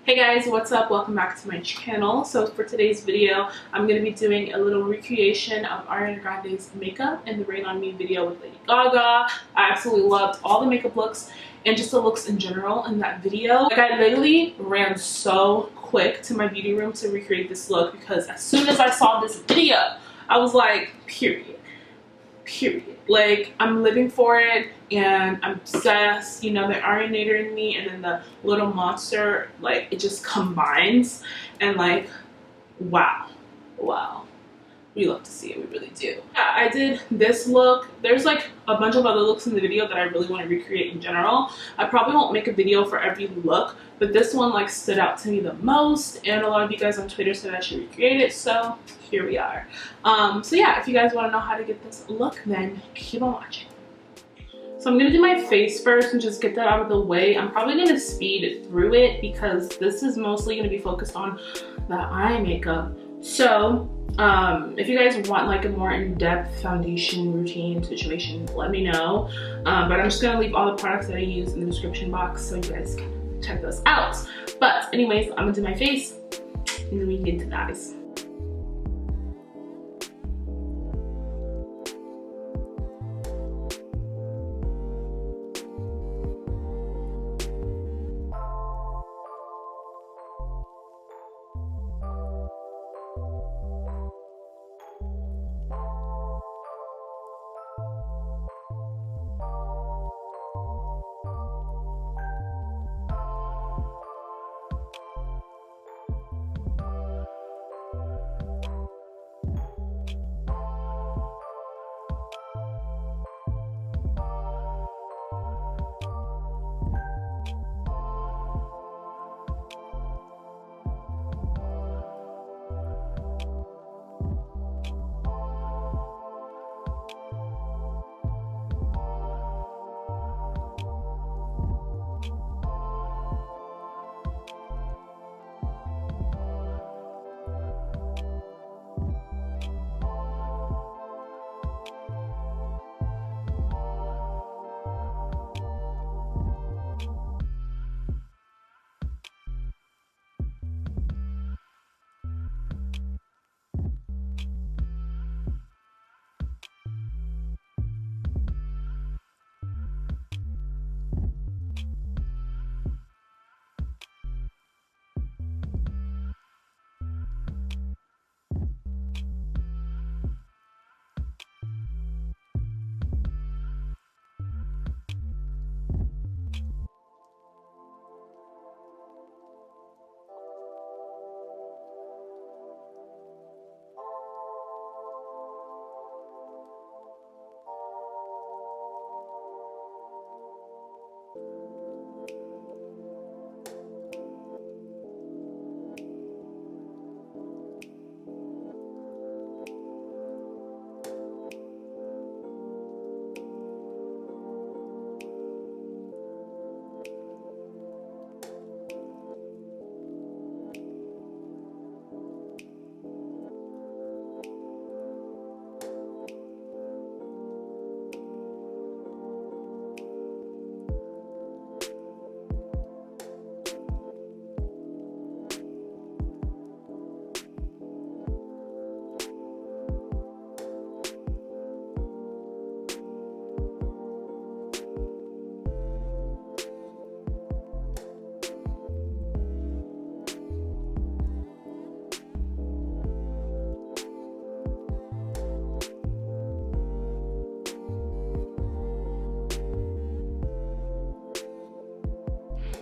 Hey guys, what's up? Welcome back to my channel. So for today's video, I'm going to be doing a little recreation of Ariana Grande's makeup in the Rain On Me video with Lady Gaga. I absolutely loved all the makeup looks and just the looks in general in that video. Like, I literally ran so quick to my beauty room to recreate this look because as soon as I saw this video, I was like, period. Like, I'm living for it and I'm obsessed. You know, the Arianator in me and then the little monster, like, it just combines and like, wow. We love to see it, we really do. Yeah, I did this look. There's like a bunch of other looks in the video that I really want to recreate in general. I probably won't make a video for every look, but this one like stood out to me the most, and a lot of you guys on Twitter said I should recreate it, so here we are. So yeah, if you guys want to know how to get this look, then keep on watching. So I'm going to do my face first and just get that out of the way. I'm probably going to speed through it because this is mostly going to be focused on the eye makeup. So if you guys want like a more in-depth foundation routine situation, let me know. But I'm just going to leave all the products that I use in the description box so you guys can check those out. But anyways, I'm going to do my face and then we can get into the eyes.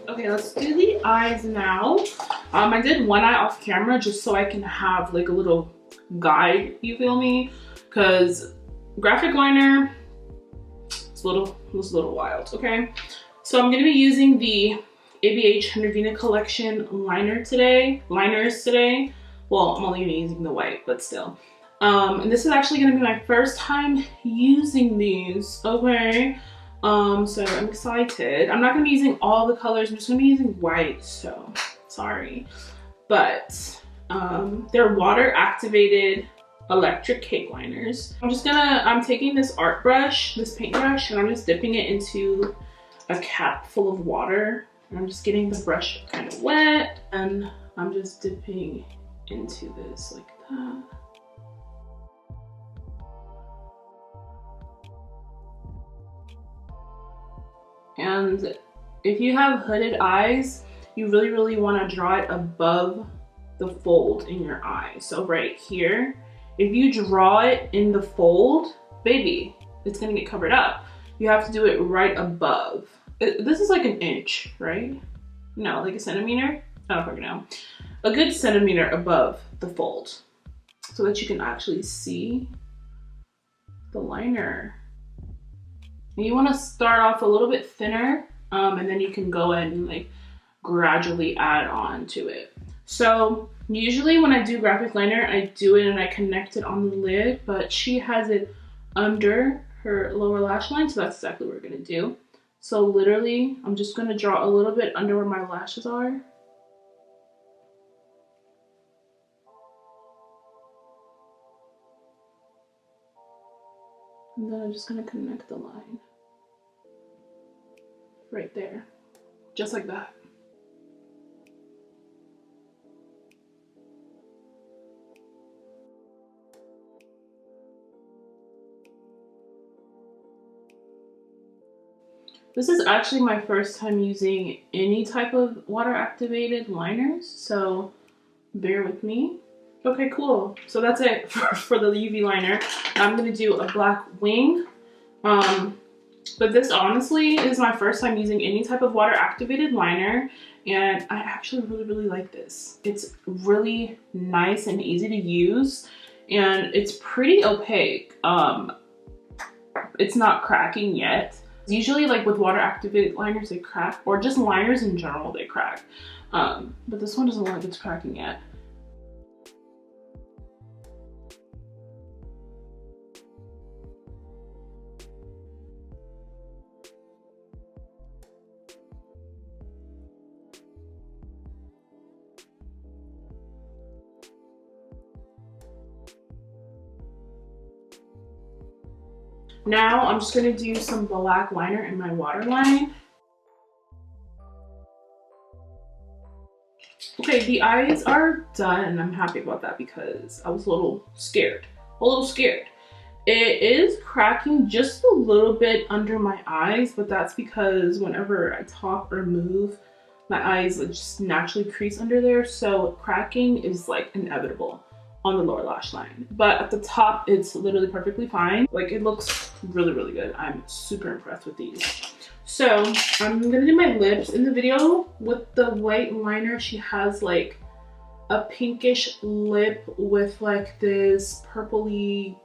Okay, let's do the eyes now. I did one eye off camera just so I can have like a little guide, you feel me? Because graphic liner was a little wild, okay? So I'm gonna be using the ABH Nervina Collection liners today. Well, I'm only gonna be using the white, but still. And this is actually gonna be my first time using these, okay? So I'm excited. I'm not gonna be using all the colors. I'm just gonna be using white, so sorry. But they're water activated electric cake liners. I'm taking this art brush, this paintbrush, and I'm just dipping it into a cap full of water. And I'm just getting the brush kind of wet. And I'm just dipping into this like that. And if you have hooded eyes, you really want to draw it above the fold in your eye. So right here, if you draw it in the fold, baby, it's gonna get covered up. You have to do it right above. This is like an inch, right? No, like a centimeter? I don't fucking know. A good centimeter above the fold so that you can actually see the liner. And you want to start off a little bit thinner, and then you can go in and like gradually add on to it. So usually when I do graphic liner, I do it and I connect it on the lid, but she has it under her lower lash line, so that's exactly what we're gonna do. So literally, I'm just gonna draw a little bit under where my lashes are. And then I'm just gonna connect the line right there, just like that. This is actually my first time using any type of water activated liners, so bear with me. Okay, cool. So that's it for the UV liner. I'm gonna do a black wing. But this honestly is my first time using any type of water activated liner, and I actually really like this. It's really nice and easy to use, and it's pretty opaque. It's not cracking yet. Usually like with water activated liners, they crack, or just liners in general, they crack. But this one doesn't look like it's cracking yet. Now I'm just gonna do some black liner in my waterline. Okay, the eyes are done and I'm happy about that because I was a little scared. It is cracking just a little bit under my eyes, but that's because whenever I talk or move, my eyes just naturally crease under there. So cracking is like inevitable on the lower lash line. But at the top, it's literally perfectly fine. Like it looks really good. I'm super impressed with these. So I'm gonna do my lips. In the video with the white liner, she has like a pinkish lip with like this purpley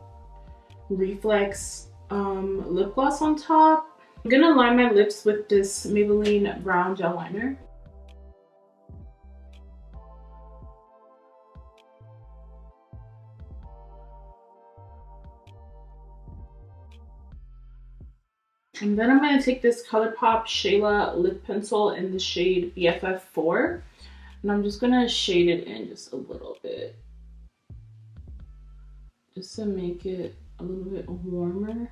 reflex lip gloss on top. I'm gonna line my lips with this Maybelline brown gel liner. And then I'm gonna take this ColourPop Shayla lip pencil in the shade BFF4, and I'm just gonna shade it in just a little bit, just to make it a little bit warmer.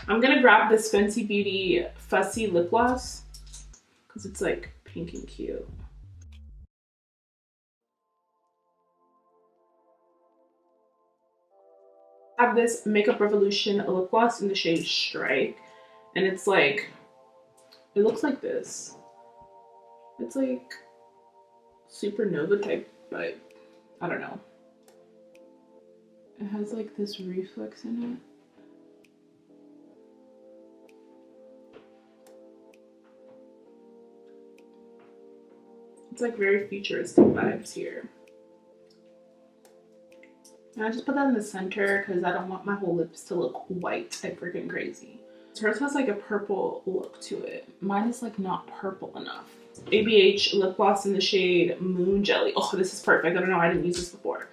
I'm gonna grab this Fenty Beauty Fussy lip gloss because it's like pink and cute. I have this Makeup Revolution lip gloss in the shade Strike, and it's like, it looks like this. It's like supernova type vibe. I don't know. It has like this reflex in it. It's like very futuristic vibes here. And I just put that in the center because I don't want my whole lips to look white and freaking crazy. Hers has like a purple look to it. Mine is like not purple enough. ABH lip gloss in the shade Moon Jelly. Oh, this is perfect. I don't know, I didn't use this before.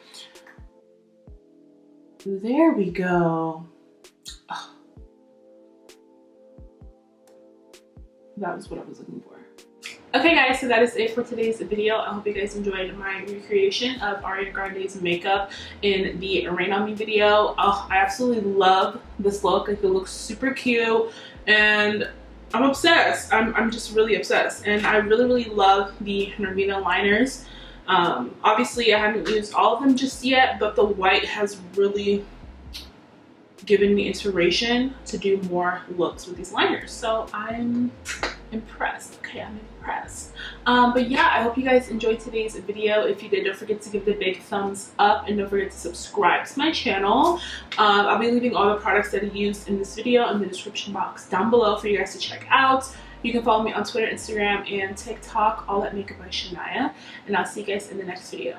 There we go. Oh. That was what I was looking for. Okay guys, so that is it for today's video. I hope you guys enjoyed my recreation of Ariana Grande's makeup in the Rain On Me video. Oh, I absolutely love this look. Like, it looks super cute and I'm obsessed. I'm just really obsessed, and I really love the Nervina liners. Obviously I haven't used all of them just yet, but the white has really given me inspiration to do more looks with these liners, so I'm impressed. Okay, I'm impressed. But yeah, I hope you guys enjoyed today's video. If you did, don't forget to give it a big thumbs up and don't forget to subscribe to my channel. I'll be leaving all the products that I used in this video in the description box down below for you guys to check out. You can follow me on Twitter, Instagram, and TikTok, all at Makeup by Shania, and I'll see you guys in the next video.